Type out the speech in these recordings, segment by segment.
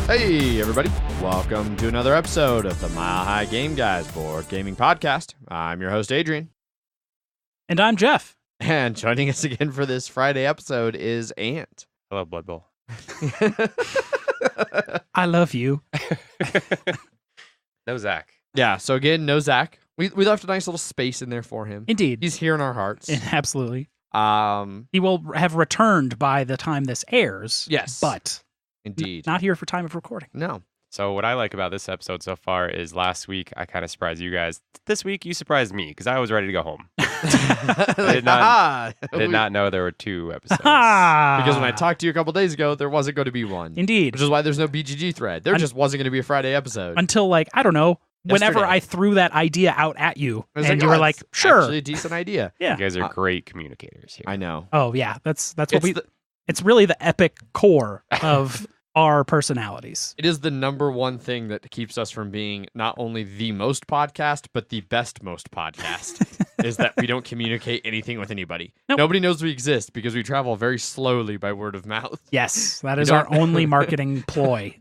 Hey, everybody. Welcome to another episode of the Mile High Game Guys Board Gaming Podcast. I'm your host, Adrian. And I'm Jeff. And joining us again for this Friday episode is Ant. Hello, Blood Bowl. I love you. No Zach. Yeah, so again, no Zach. We left a nice little space in there for him. Indeed. He's here in our hearts. Absolutely. Um, He will have returned by the time this airs. Yes. But indeed. not here for time of recording. No. So what I like about this episode so far is last week I kind of surprised you guys. This week you surprised me because I was ready to go home. I did not know there were two episodes. Because when I talked to you a couple days ago, there wasn't going to be one. Indeed. Which is why there's no BGG thread. There just wasn't going to be a Friday episode. Until, like, I don't know, whenever Yesterday. I threw that idea out at you, I was and like, you "Oh, were like, that's sure. actually a decent idea. Yeah. You guys are great communicators here. I know. Oh, yeah. That's what It's it's really the epic core of our personalities. It is the number one thing that keeps us from being not only the most podcast, but the best most podcast, is that we don't communicate anything with anybody. Nope. Nobody knows we exist because we travel very slowly by word of mouth Yes, that We is our don't- only marketing ploy.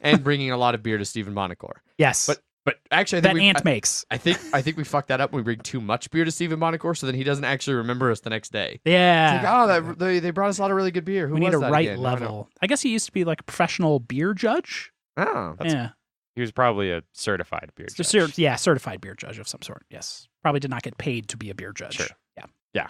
and bringing a lot of beer to Stephen Bonacore. Yes. But actually, I that think Ant makes. I think we fucked that up when we bring too much beer to Stephen Bonacore, so then he doesn't actually remember us the next day. Yeah. It's like, oh, they brought us a lot of really good beer. Who we need was a that right again? I don't know. level. I guess he used to be like a professional beer judge. Oh, Yeah. He was probably a certified beer judge. Certified beer judge of some sort. Yes. Probably did not get paid to be a beer judge. Sure. Yeah.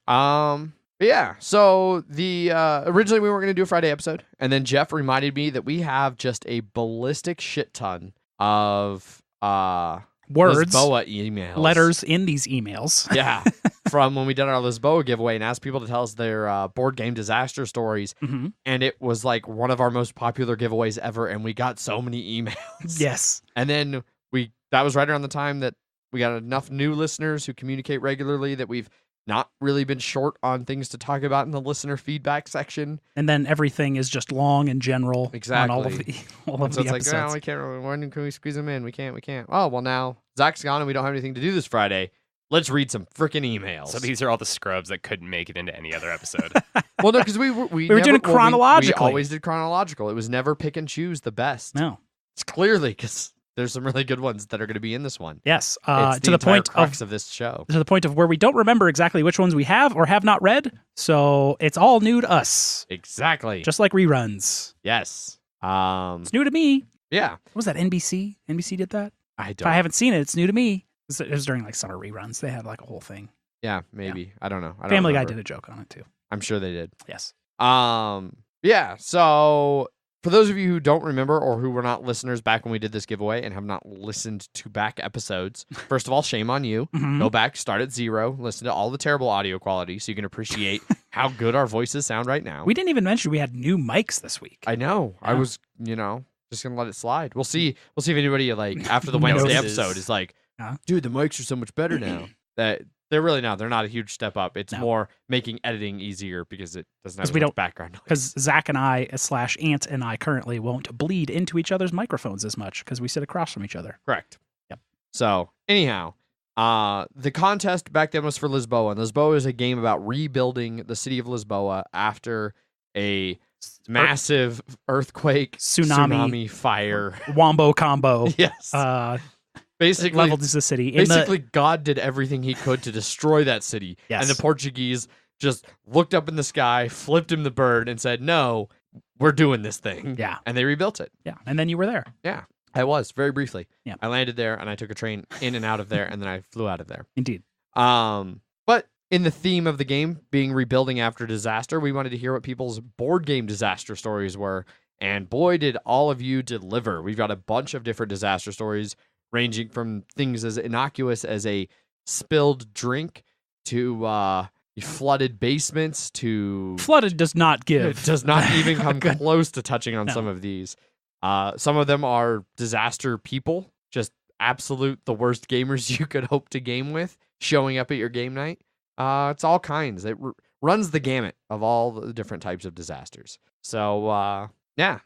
But yeah. So the originally we weren't going to do a Friday episode, and then Jeff reminded me that we have just a ballistic shit ton of Words, Lisboa emails, letters in these emails. Yeah, from when we did our Lisboa giveaway and asked people to tell us their board game disaster stories, hmm and it was like one of our most popular giveaways ever, and we got so many emails. Yes. And then that was right around the time that we got enough new listeners who communicate regularly that we've not really been short on things to talk about in the listener feedback section. And then everything is just long and general on all of Exactly. the all of So the it's episodes. like, oh, we can't really, when can we squeeze them in? We can't. Oh, well, now Zach's gone and we don't have anything to do this Friday. Let's read some freaking emails. So these are all the scrubs that couldn't make it into any other episode. Well, no, because we were never, doing it we chronologically. always did chronological. It was never pick and choose the best. No. It's clearly because there's some really good ones that are going to be in this one. Yes. It's To the entire point crux of this show. to the point of where we don't remember exactly which ones we have or have not read. So it's all new to us. Exactly. Just like reruns. Yes. It's new to me. Yeah. What was that, NBC? NBC did that? I If don't. I haven't seen it, it's new to me. It was during like summer reruns. They had like a whole thing. Yeah, maybe. I don't know. I don't Family Guy remember. did a joke on it too. I'm sure they did. Yes. Yeah. So for those of you who don't remember or who were not listeners back when we did this giveaway and have not listened to back episodes, first of all, shame on you. Mhm. Go back, start at 0, listen to all the terrible audio quality so you can appreciate how good our voices sound right now. We didn't even mention we had new mics this week. I know. I Yeah. was, just gonna let it slide. We'll see if anybody like after the Wednesday Notices. episode is like, Yeah. dude, the mics are so much better now. That they're really not. They're not a huge step up. It's No. more making editing easier because it doesn't have 'Cause as we much don't- background noise. Because Zach and I / Ant and I currently won't bleed into each other's microphones as much because we sit across from each other. Correct. Yep. So anyhow, the contest back then was for Lisboa, and Lisboa is a game about rebuilding the city of Lisboa after a massive earthquake, Tsunami. fire. Wombo combo. Yes. Basically, leveled the city. basically, God did everything he could to destroy that city. Yes. And the Portuguese just looked up in the sky, flipped him the bird, and said, "No, we're doing this thing." Yeah. And they rebuilt it. Yeah. And then you were there. Yeah. I was, very briefly. Yeah. I landed there, and I took a train in and out of there, and then I flew out of there. Indeed. But in the theme of the game being rebuilding after disaster, we wanted to hear what people's board game disaster stories were. And boy, did all of you deliver. We've got a bunch of different disaster stories ranging from things as innocuous as a spilled drink to flooded basements to... Flooded does not It give. does not even come Good. close to touching on No. some of these. Some of them are disaster people, just absolute the worst gamers you could hope to game with, showing up at your game night. It's all kinds. It runs the gamut of all the different types of disasters. So yeah,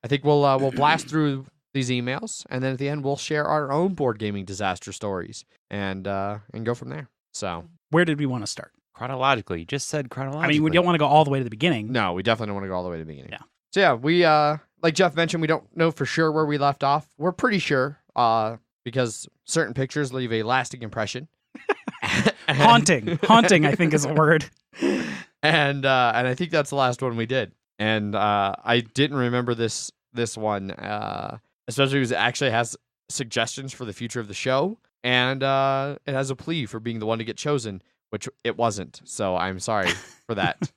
I think we'll blast through these emails, and then at the end we'll share our own board gaming disaster stories and go from there. So Where did we want to start? Chronologically. You just said chronologically. I mean, we don't want to go all the way to the beginning. no, we definitely don't want to go all the way to the beginning. Yeah. So yeah, we like Jeff mentioned, we don't know for sure where we left off. We're pretty sure because certain pictures leave a lasting impression. Haunting, I think is a word. And I think that's the last one we did. And I didn't remember this one, especially because it actually has suggestions for the future of the show, and it has a plea for being the one to get chosen, which it wasn't. So I'm sorry for that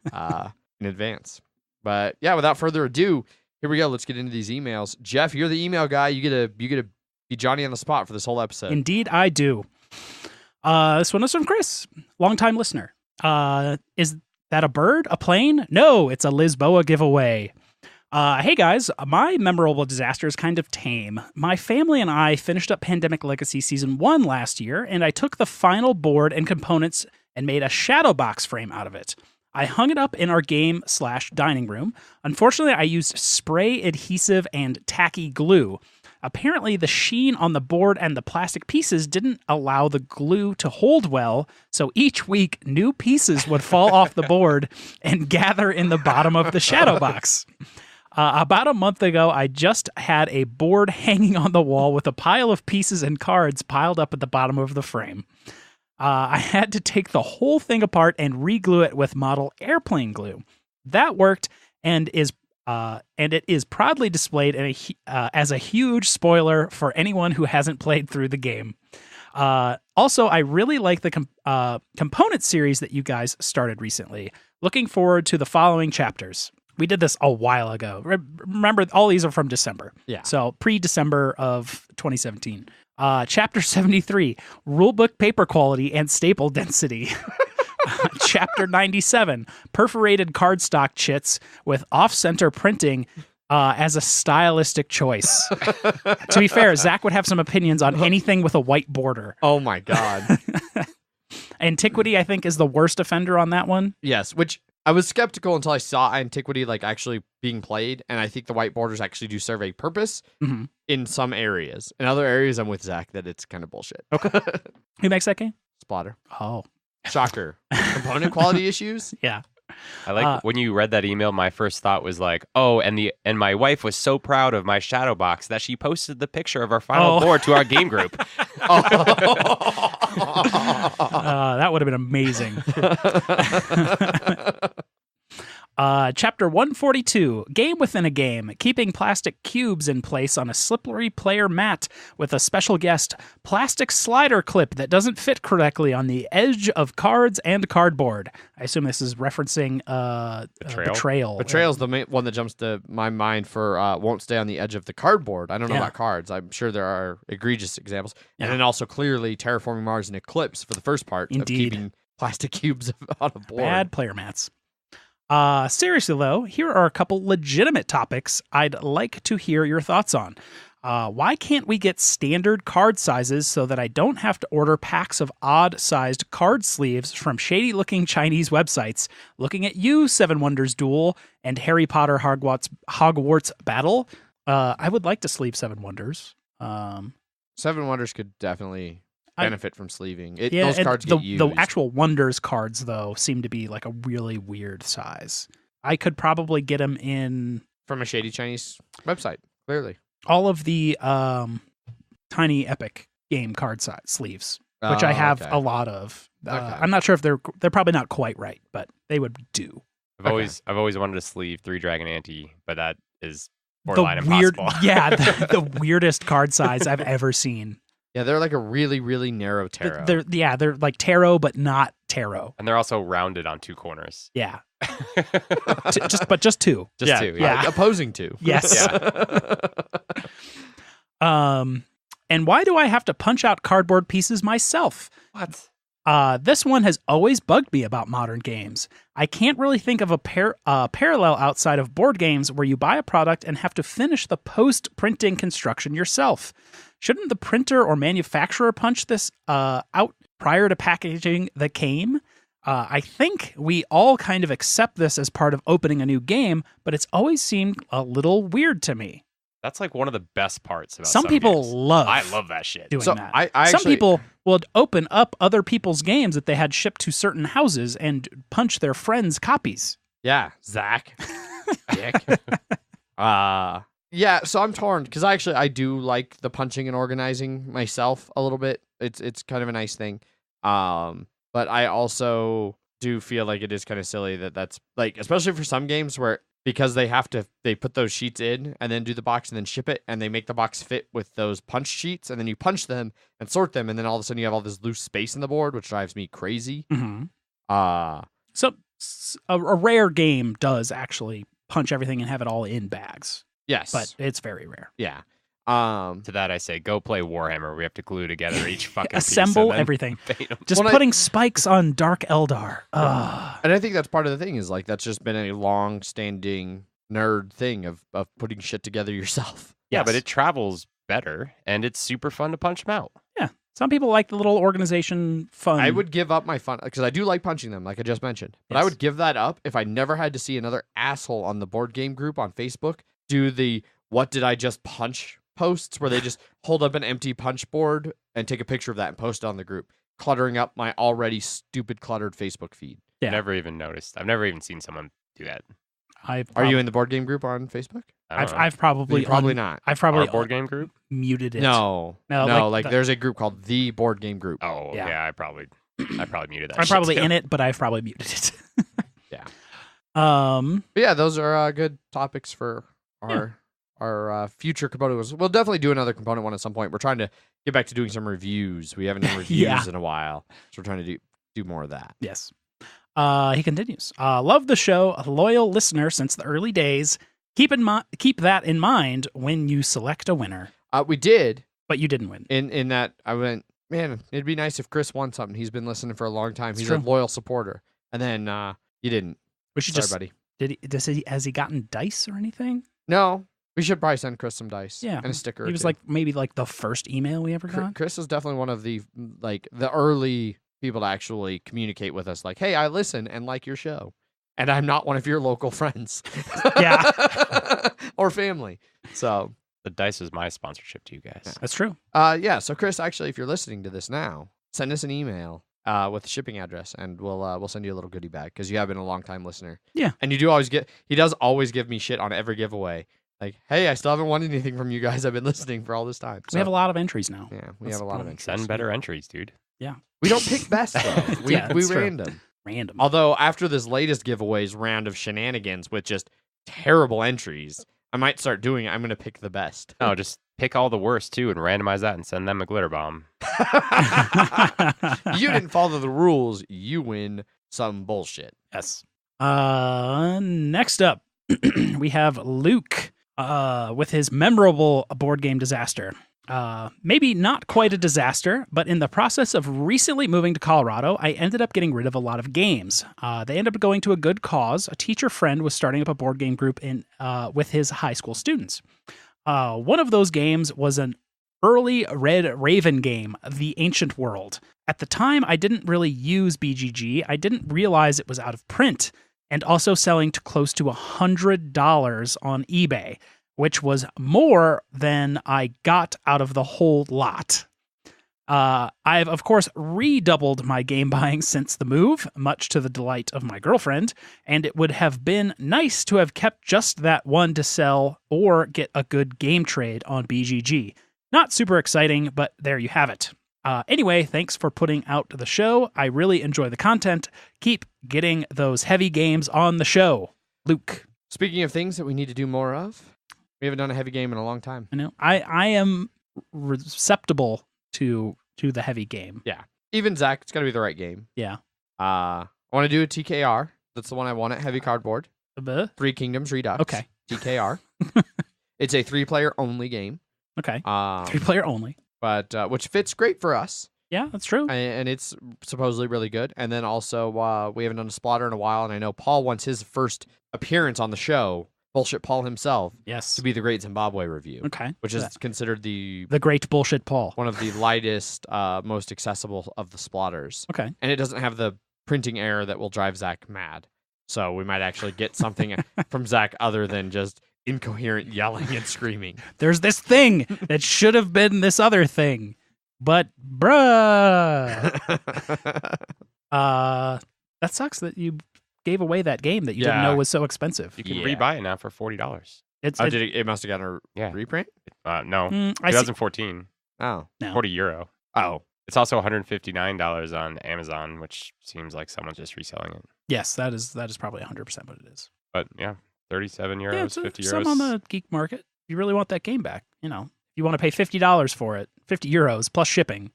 in advance. But yeah, without further ado, here we go. Let's get into these emails. Jeff, you're the email guy. You get to be Johnny on the spot for this whole episode. Indeed, I do. This one is from Chris, longtime listener. Is that a bird? A plane? No, it's a Lisboa giveaway. Hey guys, my memorable disaster is kind of tame. My family and I finished up Pandemic Legacy Season 1 last year, and I took the final board and components and made a shadow box frame out of it. I hung it up in our game/dining room. Unfortunately, I used spray adhesive and tacky glue. Apparently, the sheen on the board and the plastic pieces didn't allow the glue to hold well, so each week, new pieces would fall off the board and gather in the bottom of the shadow box. About a month ago, I just had a board hanging on the wall with a pile of pieces and cards piled up at the bottom of the frame. I had to take the whole thing apart and re-glue it with model airplane glue. That worked, and it is proudly displayed as a huge spoiler for anyone who hasn't played through the game. Also, I really like the component series that you guys started recently. Looking forward to the following chapters. We did this a while ago. Remember, all these are from December. Yeah. So pre-December of 2017. Chapter 73, Rulebook paper quality and staple density. Chapter 97, perforated cardstock chits with off-center printing as a stylistic choice. To be fair, Zach would have some opinions on anything with a white border. Oh my God. Antiquity, I think, is the worst offender on that one. Yes, which I was skeptical until I saw Antiquity like actually being played, and I think the white borders actually do serve a purpose in some areas. In other areas, I'm with Zach that it's kind of bullshit. Okay. Who makes that game? Splatter. Oh. Shocker. Component quality issues? Yeah. I like when you read that email, my first thought was like, oh, and my wife was so proud of my shadow box that she posted the picture of our final board to our game group. That would have been amazing. Chapter 142, Game Within a Game, keeping plastic cubes in place on a slippery player mat with a special guest plastic slider clip that doesn't fit correctly on the edge of cards and cardboard. I assume this is referencing Betrayal. Betrayal's the main one that jumps to my mind for won't stay on the edge of the cardboard. I don't know about cards. I'm sure there are egregious examples. Yeah. And then also clearly Terraforming Mars and Eclipse for the first part of keeping plastic cubes on a board. Bad player mats. Seriously though, here are a couple legitimate topics I'd like to hear your thoughts on. Why can't we get standard card sizes so that I don't have to order packs of odd-sized card sleeves from shady-looking Chinese websites? Looking at you, Seven Wonders Duel and Harry Potter Hogwarts Battle. I would like to sleeve Seven Wonders. Seven Wonders could definitely benefit from sleeving. Those cards get used. The actual Wonders cards, though, seem to be like a really weird size. I could probably get them in... From a shady Chinese website, clearly. All of the tiny Epic game card size sleeves, which I have a lot of. I'm not sure if they're probably not quite right, but they would do. I've always wanted to sleeve 3 Dragon Ante, but that is borderline impossible. Yeah, the weirdest card size I've ever seen. Yeah, they're like a really, really narrow tarot. They're like tarot, but not tarot. And they're also rounded on 2 corners. Yeah. just 2. Just 2. Yeah. Like opposing 2. Yes. And why do I have to punch out cardboard pieces myself? What? This one has always bugged me about modern games. I can't really think of a parallel outside of board games where you buy a product and have to finish the post-printing construction yourself. Shouldn't the printer or manufacturer punch this out prior to packaging the game? I think we all kind of accept this as part of opening a new game, but it's always seemed a little weird to me. That's like one of the best parts about some people games. love. I love that shit. Doing that. Some people would open up other people's games that they had shipped to certain houses and punch their friends' copies. Yeah, Zach. Dick. Yeah, so I'm torn because I do like the punching and organizing myself a little bit. It's kind of a nice thing. But I also do feel like it is kind of silly that's like, especially for some games where because they put those sheets in and then do the box and then ship it and they make the box fit with those punch sheets and then you punch them and sort them and then all of a sudden you have all this loose space in the board, which drives me crazy. So a rare game does actually punch everything and have it all in bags. Yes, but it's very rare. Yeah. To that I say, go play Warhammer. We have to glue together each fucking assemble piece everything. Just putting spikes on Dark Eldar. And I think that's part of the thing is like that's just been a long-standing nerd thing of putting shit together yourself. Yeah, but it travels better and it's super fun to punch them out. Yeah. Some people like the little organization fun. I would give up my fun because I do like punching them, like I just mentioned. But I would give that up if I never had to see another asshole on the board game group on Facebook do the "What did I just punch?" posts where they just hold up an empty punch board and take a picture of that and post it on the group, cluttering up my already stupid cluttered Facebook feed. Yeah. Never even noticed. I've never even seen someone do that. Are you in the board game group on Facebook? I've probably not. I've probably Our board game group muted it. No. Like there's a group called the board game group. Oh yeah, I probably muted that. I'm probably too. in it, but I've probably muted it. Yeah. But yeah, those are good topics for our future component. We'll definitely do another component one at some point. We're trying to get back to doing some reviews. We haven't done reviews in a while, so we're trying to do more of that. Yes. He continues. Love the show, a loyal listener since the early days. Keep that in mind when you select a winner. We did, but you didn't win. In that, I went, man, it'd be nice if Chris won something. He's been listening for a long time. He's true. a loyal supporter. And then you didn't. We should buddy. Has he gotten dice or anything? No. We should probably send Chris some dice. Yeah, and a sticker. He was like maybe like the first email we ever got. Chris is definitely one of the early people to actually communicate with us. Like, hey, I listen and like your show, and I'm not one of your local friends. Yeah, or family. So the dice is my sponsorship to you guys. Yeah, that's true. Yeah. So Chris, actually, if you're listening to this now, send us an email with the shipping address, and we'll send you a little goodie bag because you have been a long time listener. Yeah, and he does always give me shit on every giveaway. Like, hey, I still haven't won anything from you guys. I've been listening for all this time. So, we have a lot of entries now. Yeah, we have a lot of entries. Send better entries, dude. Yeah. We don't pick best, though. We random. Although, after this latest giveaways round of shenanigans with just terrible entries, I might start doing it. I'm going to pick the best. No, just pick all the worst, too, and randomize that and send them a glitter bomb. You didn't follow the rules. You win some bullshit. Yes. Next up, we have Luke. With his memorable board game disaster. Maybe not quite a disaster, but in the process of recently moving to Colorado, I ended up getting rid of a lot of games. They ended up going to a good cause. A teacher friend was starting up a board game group with his high school students. One of those games was an early Red Raven game, The Ancient World. At the time, I didn't really use BGG. I didn't realize it was out of print, and also selling to close to $100 on eBay, which was more than I got out of the whole lot. I've, of course, redoubled my game buying since the move, much to the delight of my girlfriend, and it would have been nice to have kept just that one to sell or get a good game trade on BGG. Not super exciting, but there you have it. Anyway, thanks for putting out the show. I really enjoy the content. Keep getting those heavy games on the show. Luke. Speaking of things that we need to do more of, we haven't done a heavy game in a long time. I know. I am receptible to the heavy game. Yeah. Even Zach, it's got to be the right game. Yeah. I want to do a TKR. That's the one I want at Heavy Cardboard. Three Kingdoms Redux. Okay. TKR. It's a 3-player only game. Okay. 3-player only. But which fits great for us. Yeah, that's true. And it's supposedly really good. And then also, we haven't done a Splotter in a while, and I know Paul wants his first appearance on the show, Bullshit Paul himself, to be the Great Zimbabwe Review. Okay. Which is considered the Great Bullshit Paul. One of the lightest, most accessible of the Splotters. Okay. And it doesn't have the printing error that will drive Zach mad. So we might actually get something from Zach other than just incoherent yelling and screaming. There's this thing that should have been this other thing, but bruh. That sucks that you gave away that game that you didn't know was so expensive. You can rebuy it now for $40. It's it must have gotten a reprint? No. I see. 2014. Oh. No. €40. Oh. It's also $159 on Amazon, which seems like someone's just reselling it. Yes, that is probably 100% what it is. But yeah, €37, Yeah, it's 50 euros. some on the geek market. You really want that game back, you want to pay $50 for it, €50 plus shipping.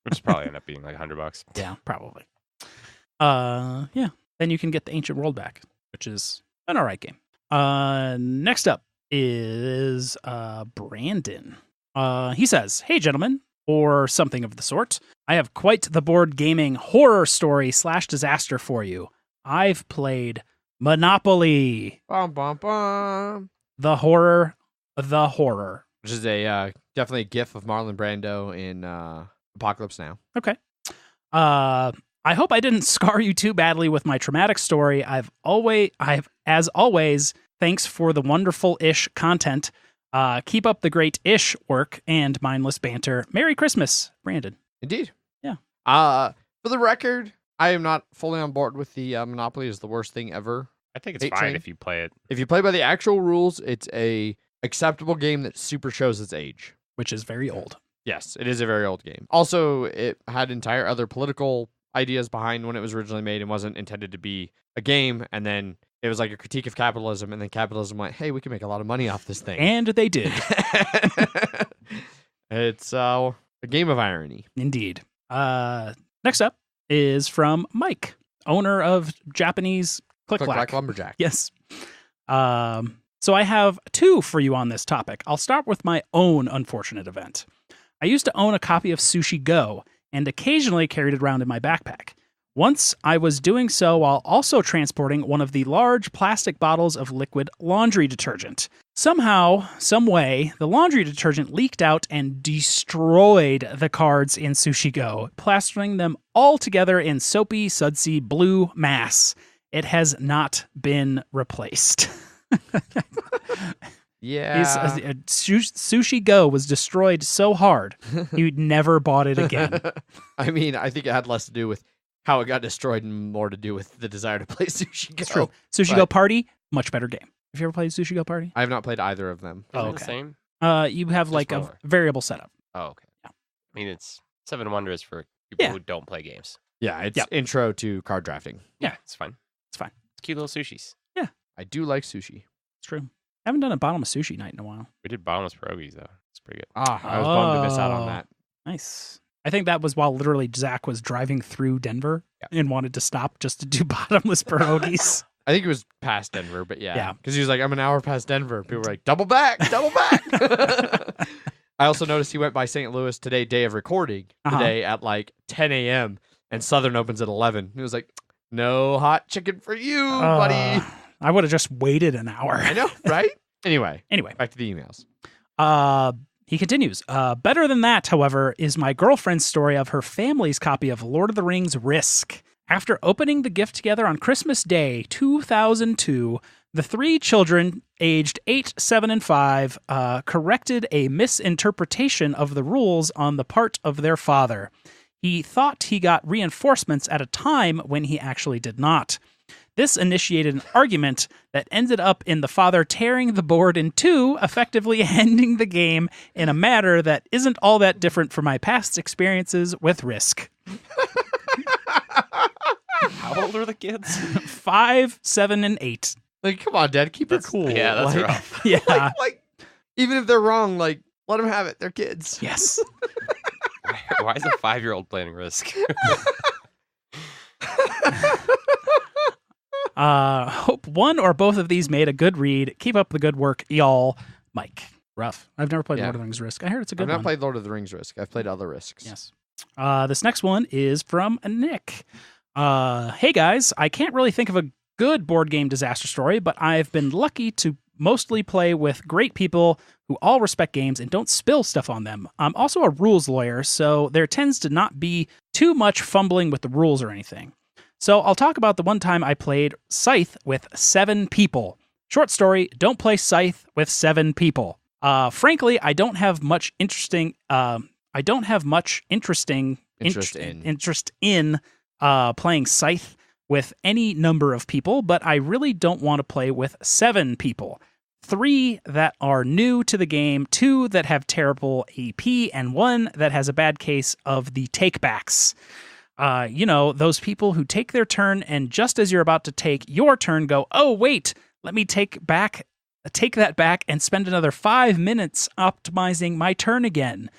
Which probably end up being like $100. Yeah, probably. Yeah. Then you can get the Ancient World back, which is an all right game. Next up is Brandon. He says, "Hey, gentlemen," or something of the sort. "I have quite the board gaming horror story / disaster for you. I've played Monopoly." Bum, bum, bum. The horror. Which is a definitely a gif of Marlon Brando in Apocalypse Now. Okay. I hope I didn't scar you too badly with my traumatic story. As always, thanks for the wonderful ish content. Keep up the great ish work and mindless banter. Merry Christmas, Brandon. Indeed. Yeah. For the record, I am not fully on board with the Monopoly is the worst thing ever. I think it's Hate fine train. if you play it. If you play by the actual rules, it's a acceptable game that super shows its age. Which is very old. Yes, it is a very old game. Also, it had entire other political ideas behind when it was originally made and wasn't intended to be a game. And then it was like a critique of capitalism. And then capitalism went, hey, we can make a lot of money off this thing. And they did. It's a game of irony. Indeed. Next up is from Mike, owner of Japanese Click Clack Lumberjack. Yes. So I have two for you on this topic. I'll start with my own unfortunate event. I used to own a copy of Sushi Go and occasionally carried it around in my backpack. Once I was doing so while also transporting one of the large plastic bottles of liquid laundry detergent. Somehow, some way, the laundry detergent leaked out and destroyed the cards in Sushi Go, plastering them all together in soapy, sudsy blue mass. It has not been replaced. Yeah. Sushi Go was destroyed so hard, he never bought it again. I mean, I think it had less to do with how it got destroyed and more to do with the desire to play Sushi Go. It's true. Sushi Go Party, much better game. Have you ever played Sushi Go Party? I have not played either of them. Is it okay. the same? You have like a variable setup. Oh, okay. Yeah. I mean, it's 7 Wonders for people Yeah. who don't play games. Yeah, it's intro to card drafting. Yeah, it's fine. It's fine. It's cute little sushis. I do like sushi. It's true. I haven't done a bottomless sushi night in a while. We did bottomless pierogies, though. It's pretty good. I was bummed to miss out on that. Nice. I think that was while literally Zach was driving through Denver and wanted to stop just to do bottomless pierogies. I think it was past Denver, but yeah. Yeah. Because he was like, I'm an hour past Denver. People were like, double back. I also noticed he went by St. Louis today, day of recording, today at like 10 a.m. and Southern opens at 11. He was like, no hot chicken for you, buddy. I would have just waited an hour. I know, right? Anyway, back to the emails. He continues. Better than that, however, is my girlfriend's story of her family's copy of Lord of the Rings Risk. After opening the gift together on Christmas Day, 2002, the 3 children, aged 8, 7, and 5, corrected a misinterpretation of the rules on the part of their father. He thought he got reinforcements at a time when he actually did not. This initiated an argument that ended up in the father tearing the board in 2, effectively ending the game in a manner that isn't all that different from my past experiences with Risk. How old are the kids? 5, 7, and 8. Like, come on, Dad, keep her cool. Yeah, that's like, rough. Yeah. like, even if they're wrong, like, let them have it. They're kids. Yes. Why is a 5-year-old playing Risk? Hope one or both of these made a good read. Keep up the good work, y'all. Mike. Rough. I've never played Lord of the Rings Risk. I heard it's a good I've one. not played Lord of the Rings Risk. I've played other Risks. Yes. This next one is from Nick. Hey guys, I can't really think of a good board game disaster story, but I've been lucky to mostly play with great people who all respect games and don't spill stuff on them. I'm also a rules lawyer, so there tends to not be too much fumbling with the rules or anything. So I'll talk about the one time I played Scythe with 7 people. Short story, don't play Scythe with 7 people. Frankly, I don't have much interest in playing Scythe with any number of people, but I really don't want to play with 7 people. 3 that are new to the game, 2 that have terrible AP, and 1 that has a bad case of the takebacks. Those people who take their turn and just as you're about to take your turn go, oh, wait, let me take that back and spend another 5 minutes optimizing my turn again.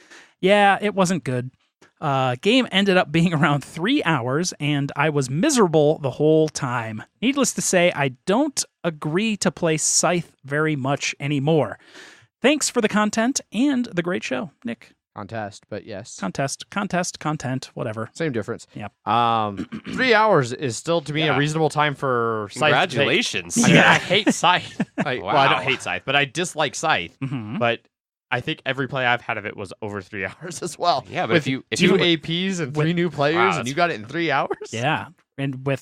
Yeah, it wasn't good. Game ended up being around 3 hours, and I was miserable the whole time. Needless to say, I don't agree to play Scythe very much anymore. Thanks for the content and the great show, Nick. Contest, but yes. Content, whatever. Same difference. Yep. 3 hours is still, to me, a reasonable time for Scythe. Congratulations. I mean, I hate Scythe. Wow. Well, I don't hate Scythe, but I dislike Scythe. Mm-hmm. But I think every play I've had of it was over 3 hours as well. Yeah, but with if you two APs and 3 new players, and you got it in 3 hours? Yeah. And we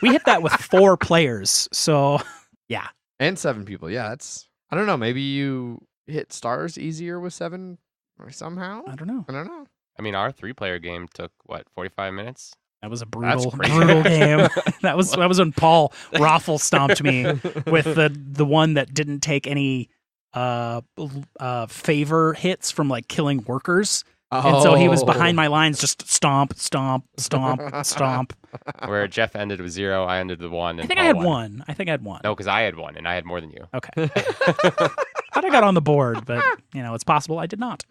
hit that with 4 players. So, yeah. And 7 people. Yeah, that's, I don't know, maybe you hit stars easier with 7 or somehow? I don't know. I mean, our 3-player game took, 45 minutes? That was a brutal crazy. game. That was when Paul Raffle stomped me with the one that didn't take any favor hits from like killing workers. And so he was behind my lines, just stomp. Where Jeff ended with 0, I ended with 1. I think I had 1. No, because I had 1, and I had more than you. Okay. Thought I got on the board, but it's possible I did not.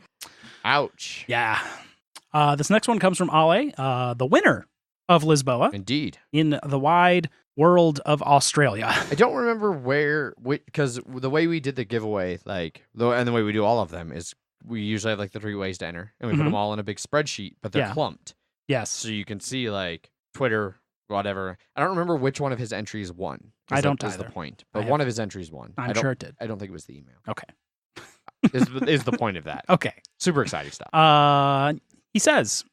Ouch. Yeah. This next one comes from Ale, the winner of Lisboa. Indeed. In the wide world of Australia. I don't remember because the way we did the giveaway, and the way we do all of them is we usually have like the 3 ways to enter, and we put them all in a big spreadsheet, but they're clumped. Yes. So you can see like Twitter, whatever. I don't remember which one of his entries won. I don't is either. the point. But one of his entries won. I'm sure it did. I don't think it was the email. Okay. is the point of that. Okay. Super exciting stuff. He says,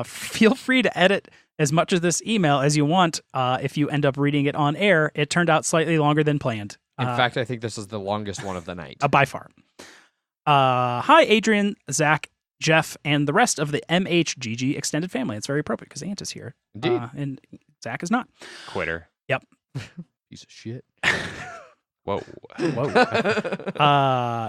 feel free to edit as much of this email as you want. If you end up reading it on air, it turned out slightly longer than planned. In fact, I think this is the longest one of the night. By far. Hi, Adrian, Zach, Jeff, and the rest of the MHGG extended family. It's very appropriate because Ant is here. Indeed. And Zach is not. Quitter. Yep. Piece of shit. Whoa.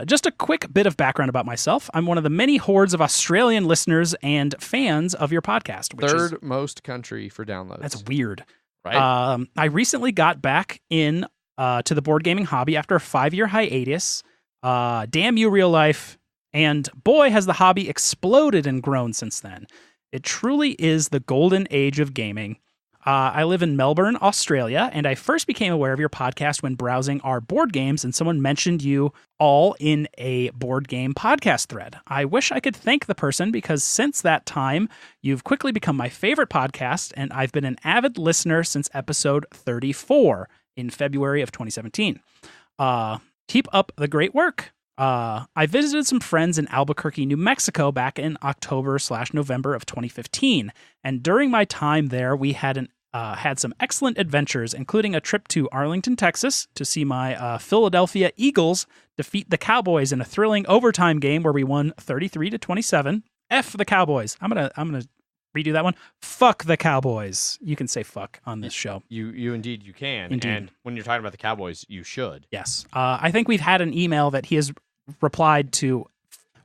Just a quick bit of background about myself. I'm one of the many hordes of Australian listeners and fans of your podcast. Which Third most country for downloads. That's weird. Right? I recently got back in to the board gaming hobby after a 5-year hiatus. Damn you, real life. And boy, has the hobby exploded and grown since then. It truly is the golden age of gaming. I live in Melbourne, Australia, and I first became aware of your podcast when browsing our board games, and someone mentioned you all in a board game podcast thread. I wish I could thank the person because since that time, you've quickly become my favorite podcast, and I've been an avid listener since episode 34 in February of 2017. Keep up the great work. I visited some friends in Albuquerque, New Mexico back in October/November of 2015. And during my time there, we had some excellent adventures, including a trip to Arlington, Texas to see my Philadelphia Eagles defeat the Cowboys in a thrilling overtime game where we won 33-27. F the Cowboys. I'm going to redo that one. Fuck the Cowboys. You can say fuck on this show. You indeed you can. Indeed. And when you're talking about the Cowboys, you should. Yes. I think we've had an email that he has replied to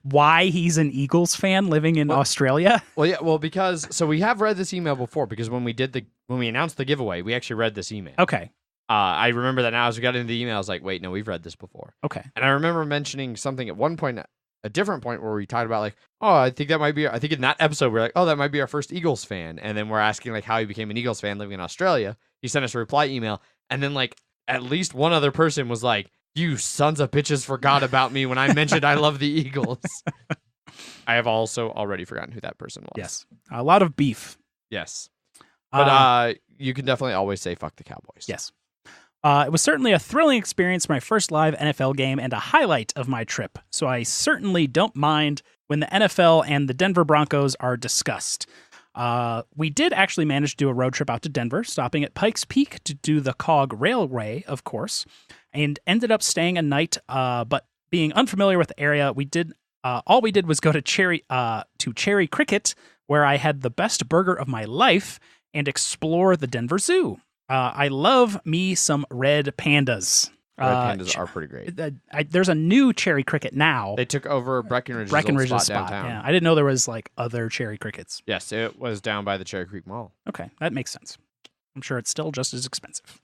why he's an Eagles fan living in Australia. Well, yeah. Well, because we have read this email before because when we announced the giveaway, we actually read this email. Okay. I remember that now as we got into the email, I was like, wait, no, we've read this before. Okay. And I remember mentioning something at one point, a different point where we talked about like, oh, I think in that episode, we're like, oh, that might be our first Eagles fan. And then we're asking like how he became an Eagles fan living in Australia. He sent us a reply email. And then like at least one other person was like, you sons of bitches forgot about me when I mentioned I love the Eagles. I have also already forgotten who that person was. Yes. A lot of beef. Yes. But you can definitely always say fuck the Cowboys. Yes. It was certainly a thrilling experience, my first live NFL game, and a highlight of my trip. So I certainly don't mind when the NFL and the Denver Broncos are discussed. We did actually manage to do a road trip out to Denver, stopping at Pikes Peak to do the Cog Railway, of course, and ended up staying a night. But being unfamiliar with the area, all we did was go to Cherry Cricket, where I had the best burger of my life, and explore the Denver Zoo. I love me some red pandas. Red Pandas are pretty great. There's a new Cherry Cricket now. They took over Breckenridge's Breckenridge's spot downtown. Yeah, I didn't know there was like other Cherry Crickets. Yes, it was down by the Cherry Creek Mall. Okay, that makes sense. I'm sure it's still just as expensive.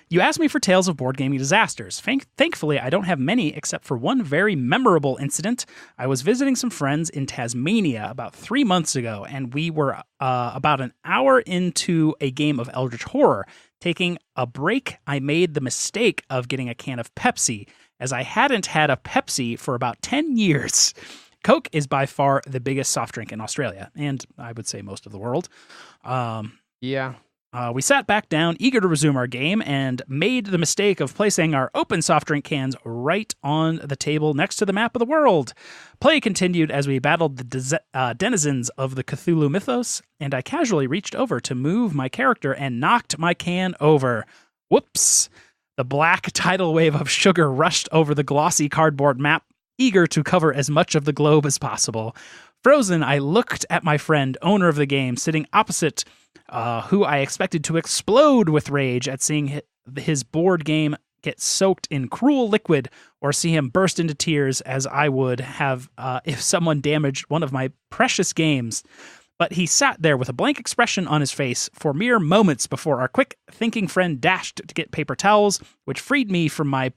You asked me for tales of board gaming disasters. Thankfully, I don't have many except for one very memorable incident. I was visiting some friends in Tasmania about 3 months ago, and we were about an hour into a game of Eldritch Horror. Taking a break, I made the mistake of getting a can of Pepsi, as I hadn't had a Pepsi for about 10 years. Coke is by far the biggest soft drink in Australia, and I would say most of the world. Yeah. We sat back down, eager to resume our game, and made the mistake of placing our open soft drink cans right on the table next to the map of the world. Play continued as we battled the denizens of the Cthulhu mythos, and I casually reached over to move my character and knocked my can over. Whoops! The black tidal wave of sugar rushed over the glossy cardboard map, eager to cover as much of the globe as possible. Frozen, I looked at my friend, owner of the game, sitting opposite, who I expected to explode with rage at seeing his board game get soaked in cruel liquid, or see him burst into tears as I would have if someone damaged one of my precious games. But he sat there with a blank expression on his face for mere moments before our quick-thinking friend dashed to get paper towels, which freed me from my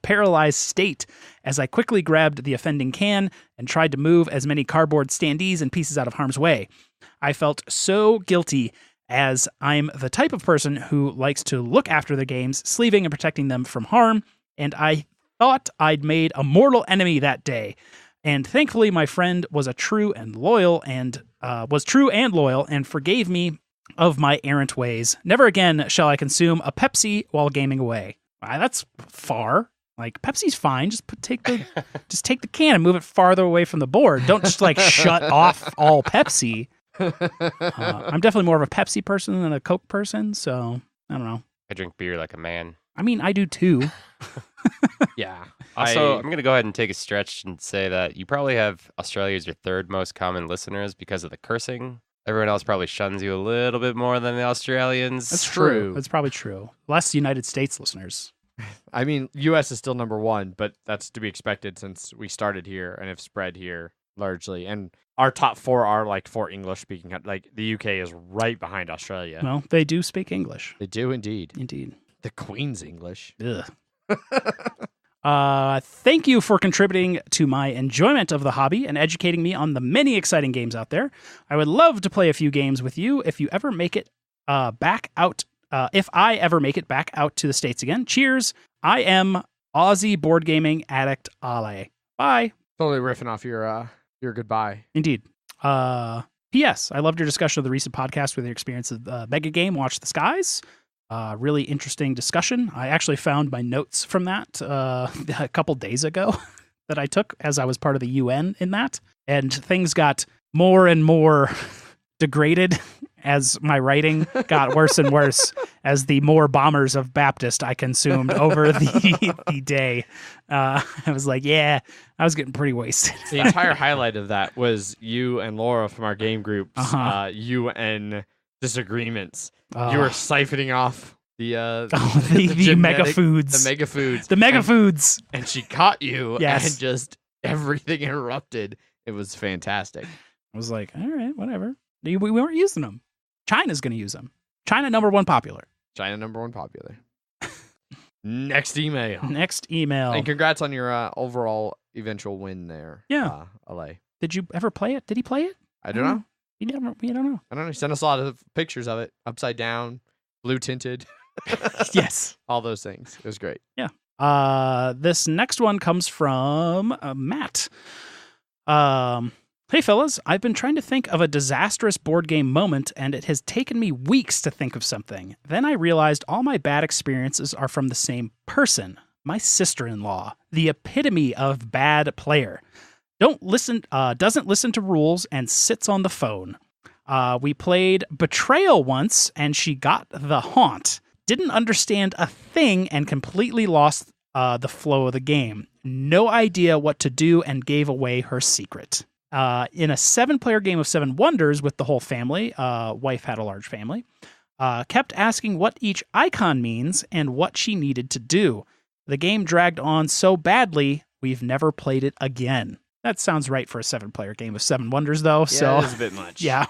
paralyzed state as I quickly grabbed the offending can and tried to move as many cardboard standees and pieces out of harm's way. I felt so guilty, as I'm the type of person who likes to look after the games, sleeving and protecting them from harm, and I thought I'd made a mortal enemy that day. And thankfully, my friend was true and loyal and forgave me of my errant ways. Never again shall I consume a Pepsi while gaming away. That's far. Like, Pepsi's fine. Just take the can and move it farther away from the board. Don't just like shut off all Pepsi. I'm definitely more of a Pepsi person than a Coke person, so I don't know. I drink beer like a man. I mean, I do too. Yeah. Also, I'm going to go ahead and take a stretch and say that you probably have Australia as your third most common listeners because of the cursing. Everyone else probably shuns you a little bit more than the Australians. That's true. That's probably true. Less United States listeners. I mean, U.S. is still number one, but that's to be expected since we started here and have spread here largely. And our top four are like four English-speaking. Like, the U.K. is right behind Australia. Well, they do speak English. They do indeed. Indeed. The Queen's English. Ugh. Thank you for contributing to my enjoyment of the hobby and educating me on the many exciting games out there. I would love to play a few games with you if you ever make it back out. If I ever make it back out to the States again. Cheers. I am Aussie board gaming addict Ale. Bye. Totally riffing off your goodbye. Indeed. P.S. I loved your discussion of the recent podcast with your experience of Mega Game Watch the Skies. Really interesting discussion. I actually found my notes from that a couple days ago that I took as I was part of the UN in that. And things got more and more degraded as my writing got worse and worse as the more bombers of Baptist I consumed over the day. I was like, yeah, I was getting pretty wasted. The entire highlight of that was you and Laura from our game group's UN disagreements. You were siphoning off the mega foods. The mega foods. The mega foods. And she caught you yes. and just everything erupted. It was fantastic. I was like, all right, whatever. We weren't using them. China's going to use them. China number one popular. Next email. And congrats on your overall eventual win there. Yeah. LA. Did you ever play it? Did he play it? I don't know. We don't know. I don't know. He sent us a lot of pictures of it. Upside down, blue tinted. Yes. All those things. It was great. Yeah. This next one comes from Matt. Hey fellas, I've been trying to think of a disastrous board game moment, and it has taken me weeks to think of something. Then I realized all my bad experiences are from the same person, my sister-in-law, the epitome of bad player. Doesn't listen to rules and sits on the phone. We played Betrayal once, and she got the haunt. Didn't understand a thing and completely lost the flow of the game. No idea what to do and gave away her secret. In a 7-player game of 7 Wonders with the whole family, wife had a large family, kept asking what each icon means and what she needed to do. The game dragged on so badly, we've never played it again. That sounds right for a 7-player game of 7 Wonders, though. Yeah, so it is a bit much. Yeah.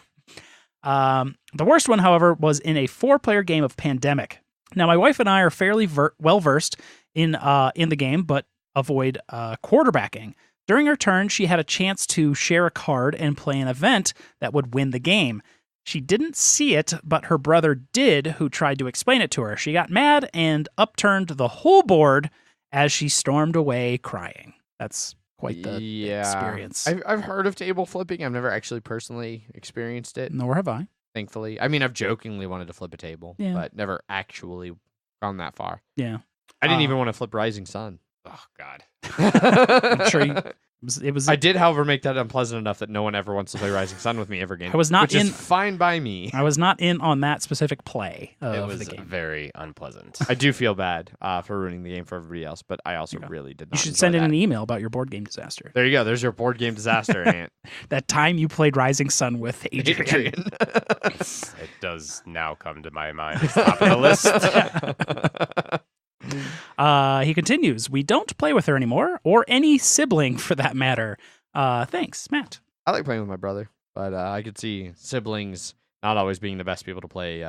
The worst one, however, was in a 4-player game of Pandemic. Now, my wife and I are fairly well-versed in the game, but avoid quarterbacking. During her turn, she had a chance to share a card and play an event that would win the game. She didn't see it, but her brother did, who tried to explain it to her. She got mad and upturned the whole board as she stormed away crying. That's quite the experience. I've heard of table flipping. I've never actually personally experienced it. Nor have I. Thankfully. I mean, I've jokingly wanted to flip a table, but never actually gone that far. Yeah. I didn't even want to flip Rising Sun. Oh, God. I'm sure it was. I did, however, make that unpleasant enough that no one ever wants to play Rising Sun with me ever again. I was not which is fine by me. I was not in on that specific play of It was the game. very unpleasant. I do feel bad for ruining the game for everybody else, but I also really did not. You should enjoy send in that. an email about your board game disaster. There you go. There's your board game disaster, Ant. That time you played Rising Sun with Adrian. It does now come to my mind as top of the list. He continues, we don't play with her anymore, or any sibling for that matter. Thanks, Matt. I like playing with my brother, but I could see siblings not always being the best people to play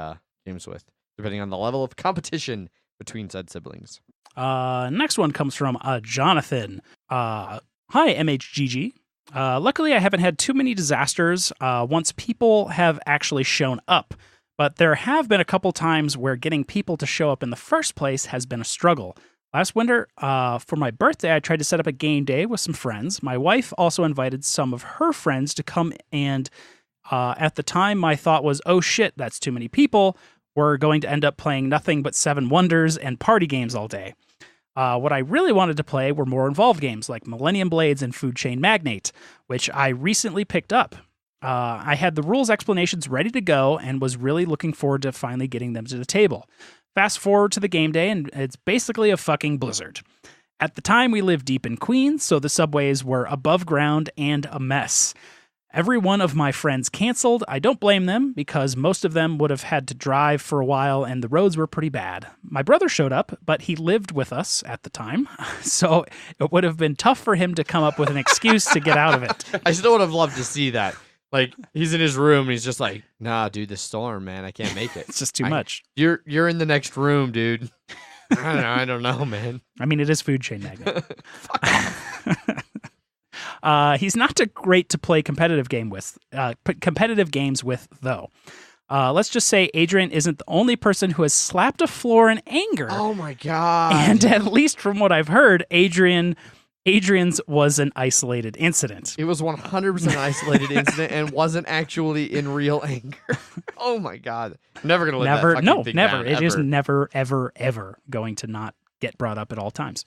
games with, depending on the level of competition between said siblings. Next one comes from Jonathan. Hi, MHGG. Luckily, I haven't had too many disasters once people have actually shown up, but there have been a couple times where getting people to show up in the first place has been a struggle. Last winter, for my birthday, I tried to set up a game day with some friends. My wife also invited some of her friends to come, and at the time, my thought was, oh shit, that's too many people. We're going to end up playing nothing but 7 Wonders and party games all day. What I really wanted to play were more involved games like Millennium Blades and Food Chain Magnate, which I recently picked up. I had the rules explanations ready to go and was really looking forward to finally getting them to the table. Fast forward to the game day, and it's basically a fucking blizzard. At the time, we lived deep in Queens, so the subways were above ground and a mess. Every one of my friends canceled. I don't blame them, because most of them would have had to drive for a while, and the roads were pretty bad. My brother showed up, but he lived with us at the time, so it would have been tough for him to come up with an excuse to get out of it. I still would have loved to see that. Like, he's in his room, and he's just like, nah, dude, this storm, man, I can't make it. It's just too much. You're in the next room, dude. I don't know, man. I mean, it is Food Chain Magnate. He's not too great to play competitive games with, though. Let's just say Adrian isn't the only person who has slapped a floor in anger. Oh my god! And at least from what I've heard, Adrian's was an isolated incident. It was 100% an isolated incident and wasn't actually in real anger. Oh my god! I'm never gonna let that fucking thing never. down, It ever. is never, ever, ever going to not get brought up at all times.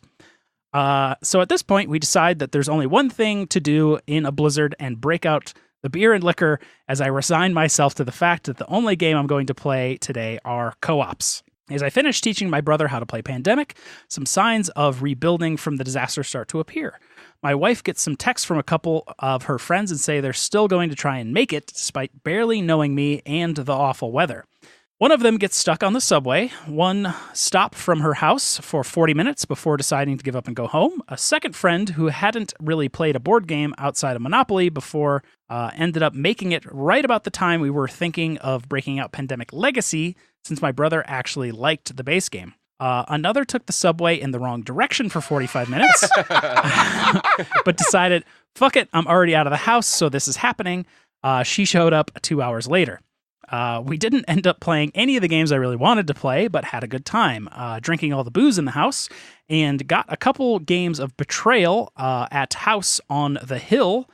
So at this point, we decide that there's only one thing to do in a blizzard and break out the beer and liquor as I resign myself to the fact that the only game I'm going to play today are co-ops. As I finish teaching my brother how to play Pandemic, some signs of rebuilding from the disaster start to appear. My wife gets some texts from a couple of her friends and say they're still going to try and make it despite barely knowing me and the awful weather. One of them gets stuck on the subway. One stopped from her house for 40 minutes before deciding to give up and go home. A second friend who hadn't really played a board game outside of Monopoly before ended up making it right about the time we were thinking of breaking out Pandemic Legacy, since my brother actually liked the base game. Another took the subway in the wrong direction for 45 minutes, but decided, fuck it, I'm already out of the house, so this is happening. She showed up 2 hours later. We didn't end up playing any of the games I really wanted to play, but had a good time, drinking all the booze in the house, and got a couple games of Betrayal at House on the Hill,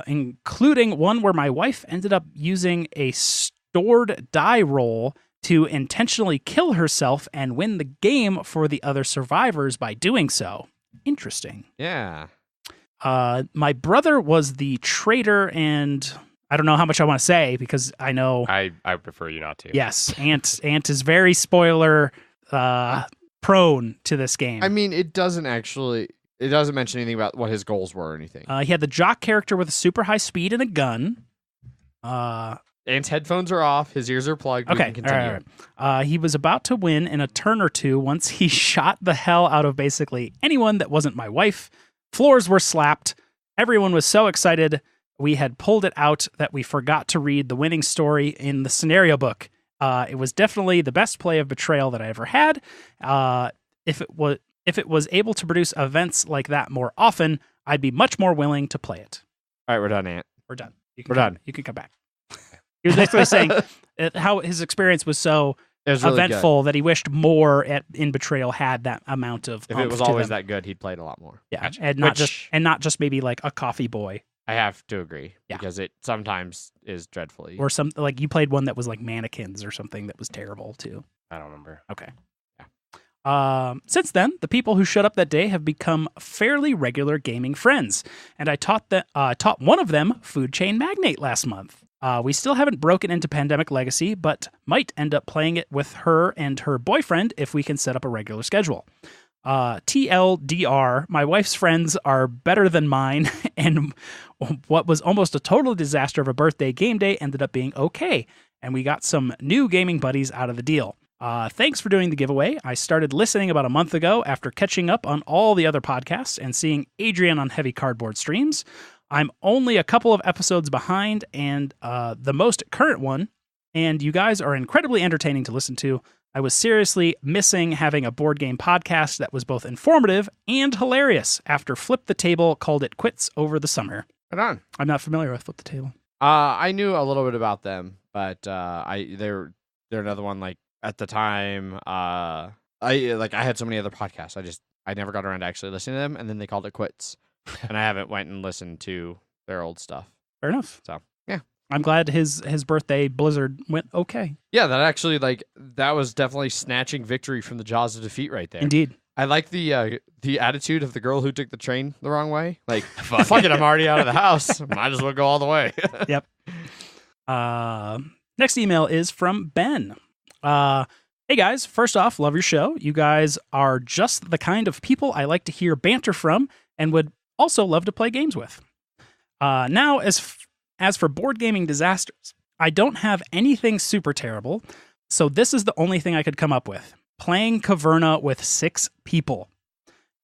including one where my wife ended up using a stored die roll to intentionally kill herself and win the game for the other survivors by doing so. Interesting. Yeah. My brother was the traitor, and I don't know how much I want to say because I know I prefer you not to. Yes, Ant is very spoiler prone to this game. I mean, it doesn't mention anything about what his goals were or anything. He had the jock character with a super high speed and a gun. Ant's headphones are off. His ears are plugged. We Okay, can continue. all right. He was about to win in a turn or two once he shot the hell out of basically anyone that wasn't my wife. Floors were slapped. Everyone was so excited. We had pulled it out that we forgot to read the winning story in the scenario book. It was definitely the best play of betrayal that I ever had. If it was able to produce events like that more often, I'd be much more willing to play it. All right, we're done, Ant. We're done. We're done. You can come back. He was basically saying how his experience was so It was really eventful that he wished more in Betrayal had that amount of. If it was always that good, he'd played a lot more. Yeah, Gotcha. and not just maybe like a coffee boy I have to agree. Yeah. Because it sometimes is dreadfully. or some like you played one that was like mannequins or something that was terrible too. I don't remember. Okay. Since then, the people who showed up that day have become fairly regular gaming friends, and I taught one of them Food Chain Magnate last month. We still haven't broken into Pandemic Legacy, but might end up playing it with her and her boyfriend if we can set up a regular schedule. TLDR, my wife's friends are better than mine, and what was almost a total disaster of a birthday game day ended up being okay, and we got some new gaming buddies out of the deal. Thanks for doing the giveaway. I started listening about a month ago after catching up on all the other podcasts and seeing Adrian on Heavy Cardboard streams. I'm only a couple of episodes behind and the most current one, and you guys are incredibly entertaining to listen to. I was seriously missing having a board game podcast that was both informative and hilarious after Flip the Table called it quits over the summer. Right on. I'm not familiar with Flip the Table. I knew a little bit about them, but they're another one like at the time. I had so many other podcasts. I never got around to actually listening to them, and then they called it quits, and I haven't went and listened to their old stuff. Fair enough. So yeah, I'm glad his birthday blizzard went okay. yeah, that actually that was definitely snatching victory from the jaws of defeat right there. Indeed. I like the attitude of the girl who took the train the wrong way. Like, fuck it, I'm already out of the house. Might as well go all the way. Yep. Next email is from Ben. Hey guys, first off, love your show. You guys are just the kind of people I like to hear banter from and would also love to play games with. Now, as for board gaming disasters, I don't have anything super terrible, so this is the only thing I could come up with. Playing Caverna with 6 people.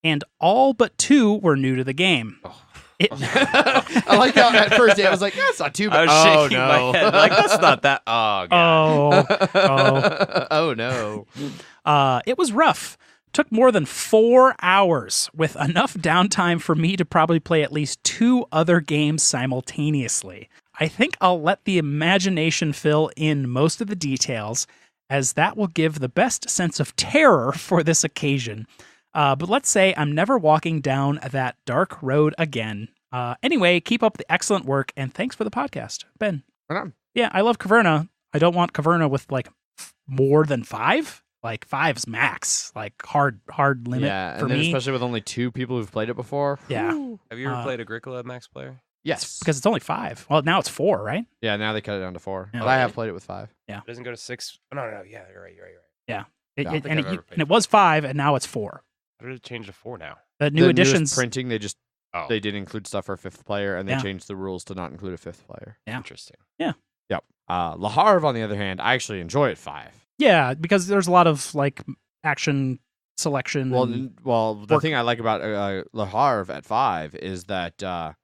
And all but 2 were new to the game. I like how at first I was like, that's not too bad. I was shaking my head. Like, that's not that. Oh, God. Oh, no. It was rough. Took more than 4 hours with enough downtime for me to probably play at least 2 other games simultaneously. I think I'll let the imagination fill in most of the details, as that will give the best sense of terror for this occasion. But let's say I'm never walking down that dark road again. Anyway, keep up the excellent work, and thanks for the podcast, Ben. Right on. Yeah, I love Caverna. I don't want Caverna with like more than 5. Like 5's max, like hard limit Yeah, for and then me. especially with only 2 people who've played it before. Yeah, Have you ever played Agricola Max Player? Yes. because it's only 5. Well, now it's 4, right? Yeah, now they cut it down to 4. Yeah. But I have played it with 5. It doesn't go to 6? Oh, no. Yeah, you're right. Yeah, I don't think I've ever played it was 5, and now it's 4. How did it change to 4 now? The new The newest editions. printing, they Oh, they did include stuff for a 5th player, and they Yeah. changed the rules to not include a 5th player. Yeah. interesting. Yep. La Harve, on the other hand, I actually enjoy at 5. Yeah, because there's a lot of like action selection. Well, and- the work- thing I like about La Harve at 5 is that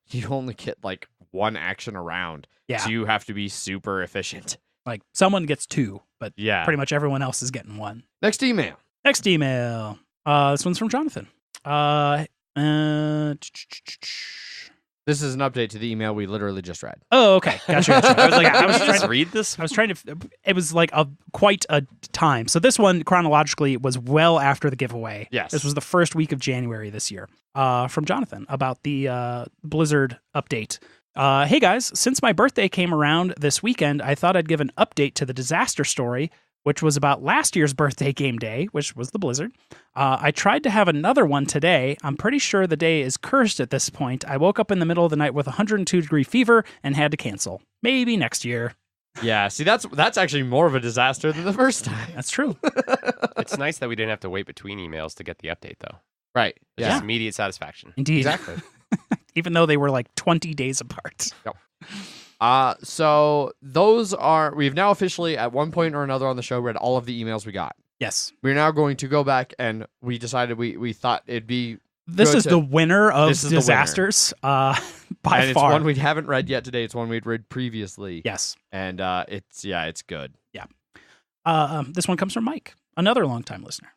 you only get like 1 action around, yeah, so you have to be super efficient. like someone gets 2, but Yeah. pretty much everyone else is getting 1. Next email. Next email. This one's from Jonathan. This is an update to the email we literally just read. Oh, okay. Gotcha. I was like, Yeah, I was just read this. I was trying to. It was like quite a time. So this one chronologically was well after the giveaway. Yes. This was the first week of January this year. From Jonathan about the Blizzard update. Hey guys, since my birthday came around this weekend, I thought I'd give an update to the disaster story, which was about last year's birthday game day, which was the Blizzard. I tried to have another one today. I'm pretty sure the day is cursed at this point. I woke up in the middle of the night with 102-degree fever and had to cancel. Maybe next year. Yeah, see, that's actually more of a disaster than the first time. That's true. It's nice that we didn't have to wait between emails to get the update, though. Right. It's Yeah. just immediate satisfaction. Indeed. Exactly. Even though they were like 20 days apart. Yep. So we've now officially at one point or another on the show read all of the emails we got. Yes. We're now going to go back and we decided we thought it'd be This is the winner of disasters. By and it's far. one we haven't read yet today. It's one we'd read previously. Yes. And it's good. Yeah. This one comes from Mike, another longtime listener.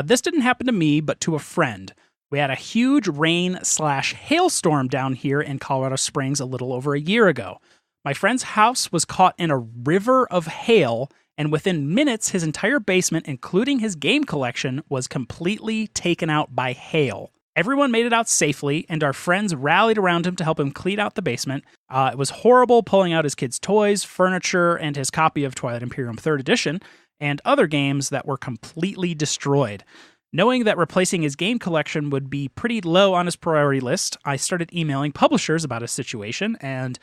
This didn't happen to me, but to a friend. We had a huge rain/hailstorm down here in Colorado Springs a little over a year ago. My friend's house was caught in a river of hail, and within minutes, his entire basement, including his game collection, was completely taken out by hail. Everyone made it out safely, and our friends rallied around him to help him clean out the basement. It was horrible pulling out his kids' toys, furniture, and his copy of Twilight Imperium 3rd Edition, and other games that were completely destroyed. Knowing that replacing his game collection would be pretty low on his priority list, I started emailing publishers about his situation, and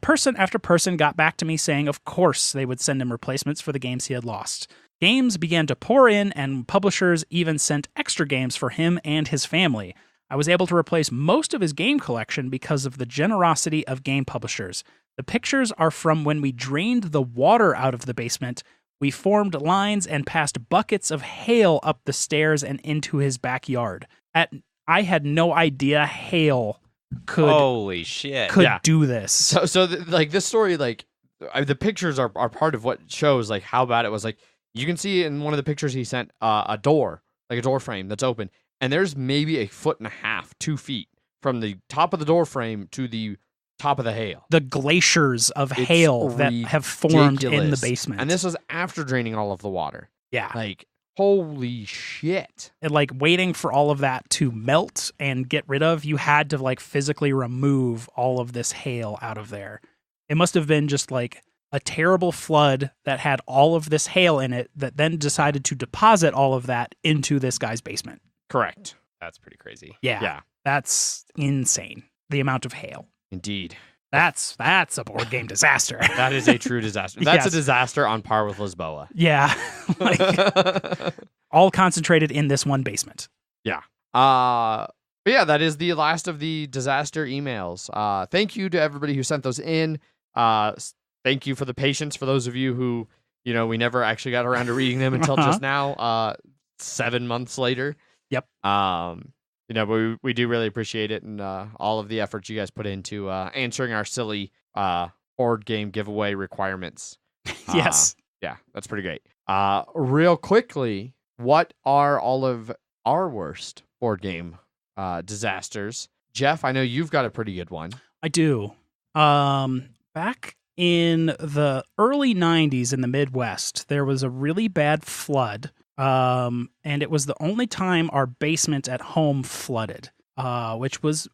person after person got back to me saying of course they would send him replacements for the games he had lost. Games began to pour in, and publishers even sent extra games for him and his family. I was able to replace most of his game collection because of the generosity of game publishers. The pictures are from when we drained the water out of the basement. We formed lines and passed buckets of hail up the stairs and into his backyard. I had no idea hail could Holy shit. do this. So this story, the pictures are part of what shows like how bad it was. Like you can see in one of the pictures he sent a door, like a door frame that's open, and there's maybe 1.5 feet, 2 feet from the top of the door frame to the top of the hail. The glaciers of hail that have formed in the basement. And this was after draining all of the water. Yeah. Like, holy shit. And waiting for all of that to melt and get rid of, you had to physically remove all of this hail out of there. It must have been just a terrible flood that had all of this hail in it that then decided to deposit all of that into this guy's basement. Correct. That's pretty crazy. Yeah. That's insane. The amount of hail. Indeed. That's a board game disaster. That is a true disaster. That's Yes. a disaster on par with Lisboa. Yeah. All concentrated in this one basement. Yeah. But yeah, that is the last of the disaster emails. Thank you to everybody who sent those in. Thank you for the patience for those of you who, we never actually got around to reading them until just now, 7 months later. Yep. But we do really appreciate it and all of the efforts you guys put into answering our silly board game giveaway requirements. Yes. Yeah, that's pretty great. Real quickly, what are all of our worst board game disasters? Jeff, I know you've got a pretty good one. I do. Back in the early 90s in the Midwest, there was a really bad flood. And it was the only time our basement at home flooded, which was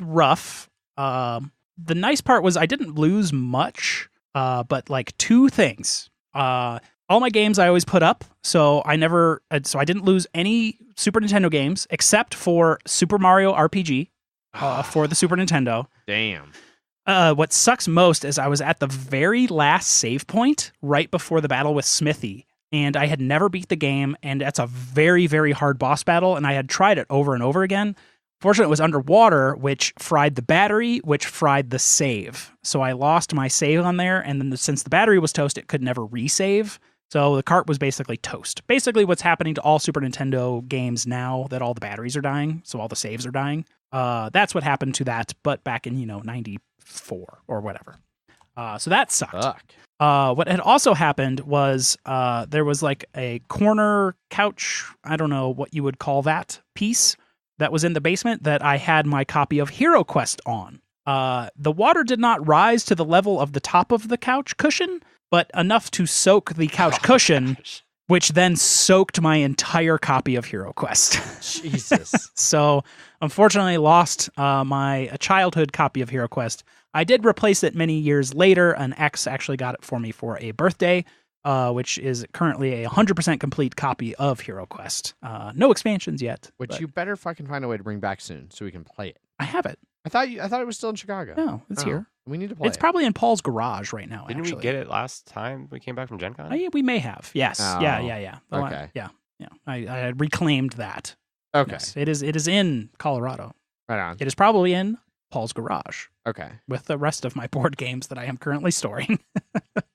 rough. The nice part was I didn't lose much, but 2 things. All my games I always put up, so I didn't lose any Super Nintendo games except for Super Mario RPG for the Super Nintendo. Damn. What sucks most is I was at the very last save point right before the battle with Smithy. And I had never beat the game, and that's a very, very hard boss battle, and I had tried it over and over again. Fortunately, it was underwater, which fried the battery, which fried the save. So I lost my save on there, and then since the battery was toast, it could never resave. So the cart was basically toast. Basically what's happening to all Super Nintendo games now that all the batteries are dying, so all the saves are dying. That's what happened to that, but back in, 94 or whatever. So that sucked. Fuck. What had also happened was there was a corner couch, I don't know what you would call that, piece that was in the basement that I had my copy of Hero Quest on. The water did not rise to the level of the top of the couch cushion, but enough to soak the couch cushion, which then soaked my entire copy of Hero Quest. Jesus. So unfortunately lost my childhood copy of Hero Quest. I did replace it many years later. An ex actually got it for me for a birthday, which is currently a 100% complete copy of Hero Quest. No expansions yet. Which you better fucking find a way to bring back soon so we can play it. I have it. I thought it was still in Chicago. No, it's here. We need to play it. It's probably in Paul's garage right now. Didn't we get it last time we came back from Gen Con? Yeah, we may have. Yes. Oh, Yeah. okay. Yeah. I had reclaimed that. Okay. Yes, it is in Colorado. Right on. It is probably in Paul's Garage Okay. with the rest of my board games that I am currently storing.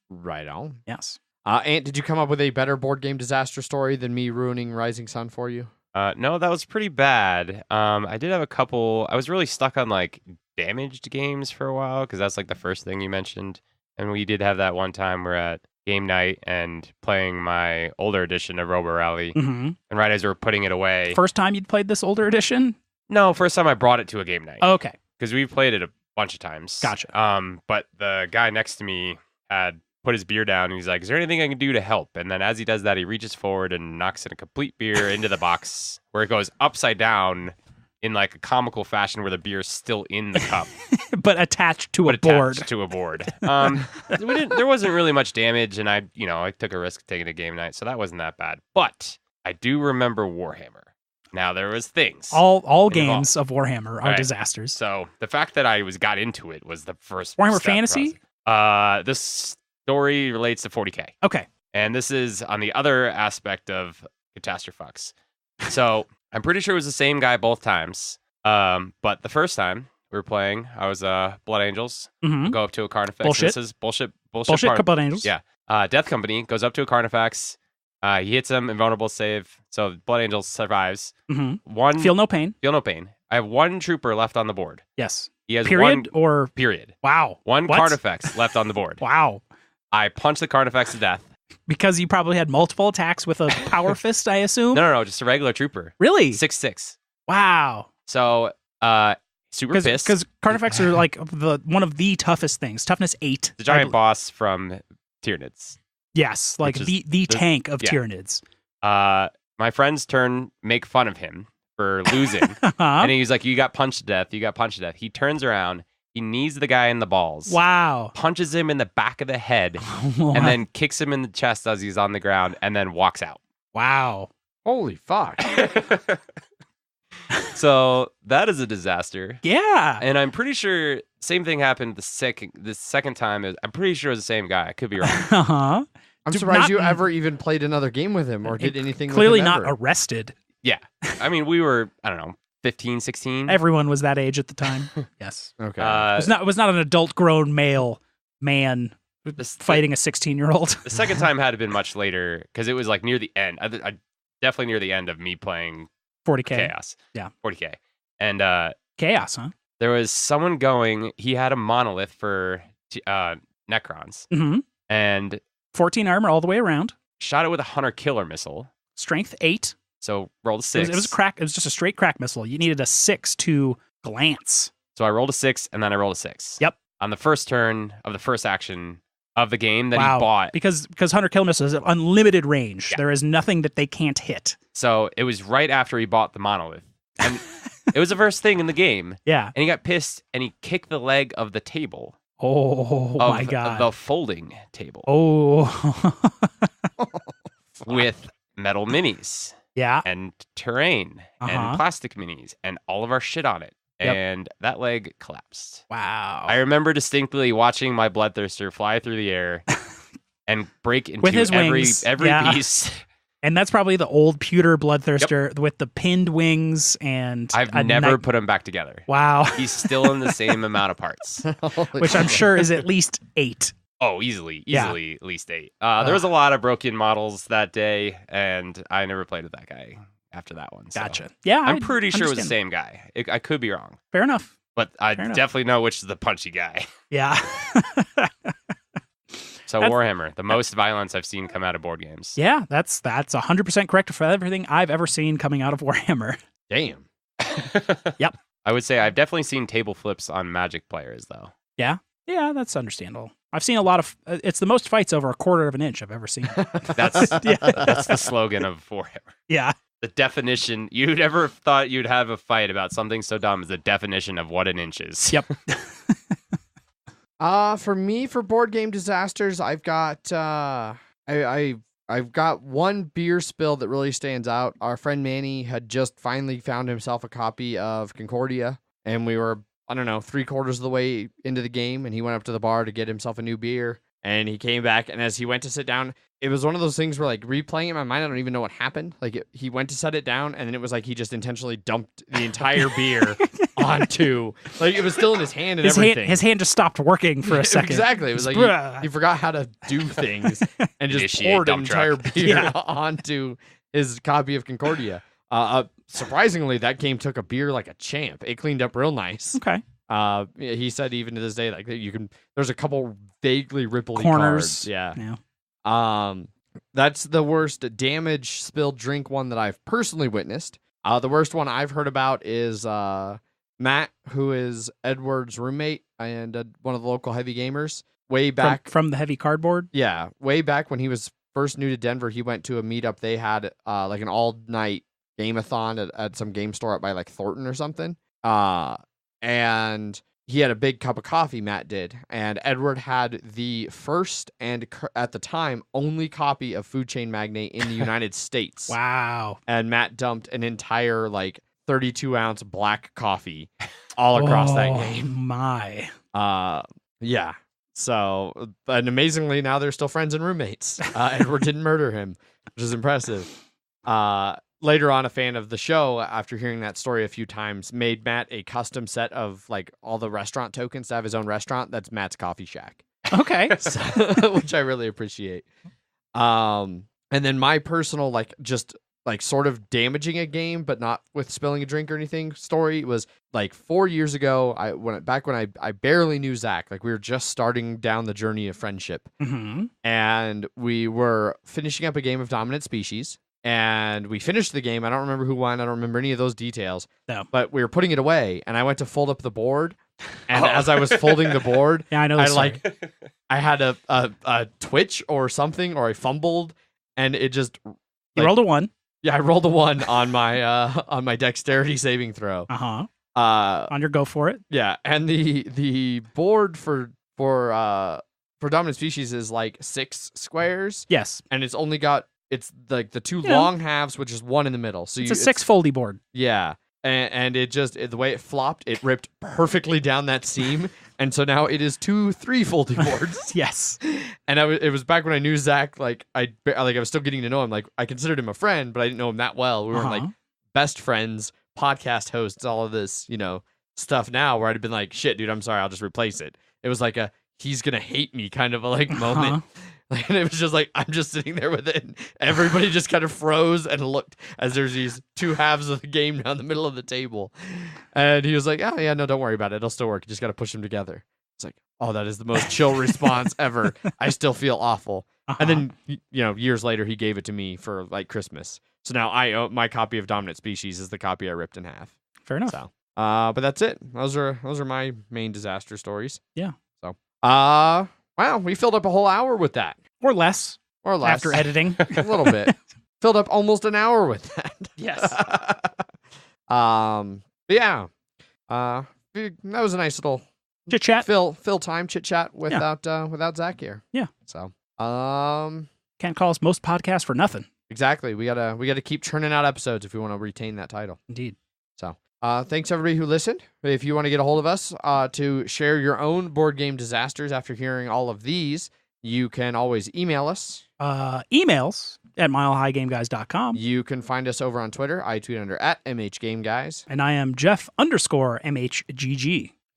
Right on. Yes. Ant, did you come up with a better board game disaster story than me ruining Rising Sun for you? No, that was pretty bad. I did have a couple. I was really stuck on like damaged games for a while because that's like the first thing you mentioned. And we did have that one time we're at game night and playing my older edition of Robo Rally. Mm-hmm. And right as we were putting it away. First time you'd played this older edition? No, first time I brought it to a game night. Oh, okay. Because we've played it a bunch of times. Gotcha. But the guy next to me had put his beer down and he's like, is there anything I can do to help? And then as he does that, he reaches forward and knocks in a complete beer into the box where it goes upside down in like a comical fashion where the beer's still in the cup. But attached to a board. To a board. There wasn't really much damage and I took a risk taking a game night, so that wasn't that bad. But I do remember Warhammer. Now there was things. All games of Warhammer are right. disasters. So the fact that I got into it was the first Warhammer step Fantasy? This story relates to 40K. Okay. And this is on the other aspect of Catastrophe. So I'm pretty sure it was the same guy both times. But the first time we were playing, I was Blood Angels. Mm-hmm. Go up to a Carnifex. Bullshit. This is bullshit. Blood Angels. Yeah. Death Company goes up to a Carnifex. He hits him, invulnerable save. So Blood Angels survives. Mm-hmm. Feel no pain. I have one trooper left on the board. Yes. He has period one, or period. Wow. One what? Carnifex left on the board. Wow. I punched the Carnifex to death. Because you probably had multiple attacks with a power fist, I assume? No, just a regular trooper. Really? 6/6. Wow. So, super pissed. Because Carnifex are like one of the toughest things. Toughness 8. The giant boss from Tyranids. Yes, like the tank of Tyranids. My friends make fun of him for losing. And he's like, you got punched to death. He turns around. He knees the guy in the balls. Wow. Punches him in the back of the head. And then kicks him in the chest as he's on the ground. And then walks out. Wow. Holy fuck. So that is a disaster. Yeah. And I'm pretty sure same thing happened the second time. I'm pretty sure it was the same guy. I could be wrong. Uh-huh. I'm surprised you ever even played another game with him or did anything clearly with him not ever. arrested. Yeah. I mean, we were, I don't know, 15, 16. Everyone was that age at the time. Yes. Okay. It was not an adult grown male man fighting a 16-year-old. The second time had been much later because it was like near the end. I definitely near the end of me playing 40K. Chaos. Yeah. 40K. And Chaos, huh? there was someone he had a monolith for Necrons. Mm-hmm. And 14 armor all the way around. Shot it with a hunter-killer missile. Strength 8. So rolled a 6. It was a crack. It was just a straight crack missile. You needed a 6 to glance. So I rolled a 6 and then I rolled a 6. Yep. On the first turn of the first action of the game that he bought. Because hunter kill missiles have unlimited range. Yeah. There is nothing that they can't hit. So it was right after he bought the monolith. And it was the first thing in the game. Yeah. And he got pissed and he kicked the leg of the table. Oh my God. The folding table. Oh. With metal minis. Yeah. And terrain. And plastic minis. And all of our shit on it. Yep. And that leg collapsed. Wow. I remember distinctly watching my Bloodthirster fly through the air and break into with his every wings. piece. And that's probably the old pewter Bloodthirster with the pinned wings and I've never put them back together. Wow. He's still in the same amount of parts. Which I'm sure is at least 8. Oh, easily at least 8. There was a lot of broken models that day, and I never played with that guy after that one. So. Gotcha. Yeah, I'm pretty sure it was the same guy. I could be wrong. Fair enough. But I definitely know which is the punchy guy. Yeah. So Warhammer, the most violence I've seen come out of board games. Yeah, that's 100% correct for everything I've ever seen coming out of Warhammer. Damn. Yep. I would say I've definitely seen table flips on Magic players, though. Yeah? Yeah, that's understandable. I've seen a lot of... it's the most fights over 1/4 of an inch I've ever seen. That's the slogan of Warhammer. Yeah. The definition... You'd ever thought you'd have a fight about something so dumb as the definition of what an inch is. Yep. For me, for board game disasters, I've got I've got one beer spill that really stands out. Our friend Manny had just finally found himself a copy of Concordia, and we were, I don't know, 3/4 of the way into the game, and he went up to the bar to get himself a new beer, And he came back, and as he went to sit down, it was one of those things where, like, replaying it in my mind, I don't even know what happened. Like, he went to set it down, and then it was like he just intentionally dumped the entire beer onto, like, it was still in his hand and everything. His hand just stopped working for a second. Exactly. It was like he forgot how to do things and just poured an entire beer onto his copy of Concordia. Surprisingly, that game took a beer like a champ. It cleaned up real nice. Okay. He said even to this day, like, there's a couple vaguely ripply corners. cards. Yeah. That's the worst damage spilled drink one that I've personally witnessed. The worst one I've heard about is Matt, who is Edward's roommate and one of the local heavy gamers. Way back from the heavy cardboard. Yeah, way back when he was first new to Denver, he went to a meetup. They had like an all-night game-a-thon at some game store up by like Thornton or something. And he had a big cup of coffee, Matt did. And Edward had the first and at the time only copy of Food Chain Magnate in the United States. Wow. And Matt dumped an entire like 32-ounce black coffee all across that game. My. Yeah. So, and amazingly, now they're still friends and roommates. Edward didn't murder him, which is impressive. Later on, a fan of the show, after hearing that story a few times, made Matt a custom set of like all the restaurant tokens to have his own restaurant. That's Matt's Coffee Shack. Okay. So, which I really appreciate. And then my personal, like, just like sort of damaging a game, but not with spilling a drink or anything story was like 4 years ago. Back when I barely knew Zach, like we were just starting down the journey of friendship, and we were finishing up a game of Dominant Species. And we finished the game. I don't remember who won. I don't remember any of those details. No. But we were putting it away, and I went to fold up the board. And as I was folding the board, yeah, I know. I had a twitch or something, or I fumbled, and it just you rolled a 1. Yeah, I rolled a 1 on my dexterity saving throw. On your go for it. Yeah, and the board for Dominant Species is like 6 squares. Yes, and it's only got. It's like the 2 long halves, which is 1 in the middle. So it's a 6-foldy board. Yeah. And it just, the way it flopped, it ripped perfectly down that seam. And so now it is 2 3-foldy boards. Yes. And it was back when I knew Zach, like I was still getting to know him. Like I considered him a friend, but I didn't know him that well. We weren't like best friends, podcast hosts, all of this, stuff now where I'd have been like, shit, dude, I'm sorry. I'll just replace it. It was like he's going to hate me kind of a moment. And it was just like, I'm just sitting there with it. And everybody just kind of froze and looked as there's these 2 halves of the game down the middle of the table. And he was like, oh, yeah, no, don't worry about it. It'll still work. You just got to push them together. It's like, oh, that is the most chill response ever. I still feel awful. And then, years later, he gave it to me for like Christmas. So now my copy of Dominant Species is the copy I ripped in half. Fair enough. So, but that's it. Those are my main disaster stories. Yeah. So, wow, we filled up a whole hour with that. Or less. After editing. A little bit. Filled up almost an hour with that. Yes. Yeah. That was a nice little chit chat. Fill time chit chat without Zach here. Yeah. So can't call us most podcasts for nothing. Exactly. We gotta keep churning out episodes if we want to retain that title. Indeed. So thanks everybody who listened. If you want to get a hold of us to share your own board game disasters after hearing all of these, you can always email us. Emails at milehighgameguys.com. You can find us over on Twitter. I tweet under @MHGameGuys. And I am Jeff_MHGG.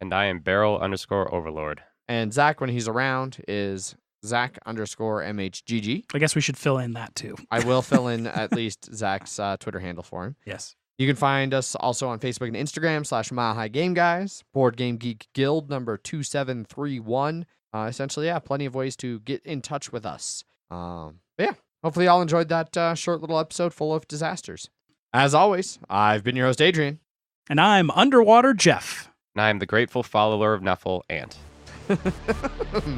And I am Barrel_Overlord. And Zach, when he's around, is Zach_MHGG. I guess we should fill in that too. I will fill in at least Zach's Twitter handle for him. Yes. You can find us also on Facebook and Instagram /MileHighGameGuys. Board Game Geek Guild number 2731. Essentially, yeah, plenty of ways to get in touch with us. Yeah, hopefully y'all enjoyed that short little episode full of disasters. As always, I've been your host, Adrian. And I'm Underwater Jeff. And I am the grateful follower of Nuffle, Ant.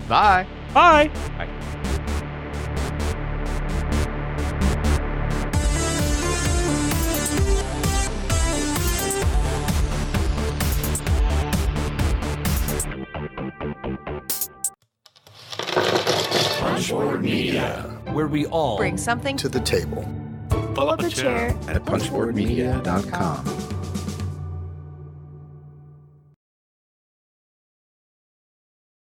Bye. Bye. Bye. Punchboard Media, where we all bring something to the table. Pull up a chair at punchboardmedia.com.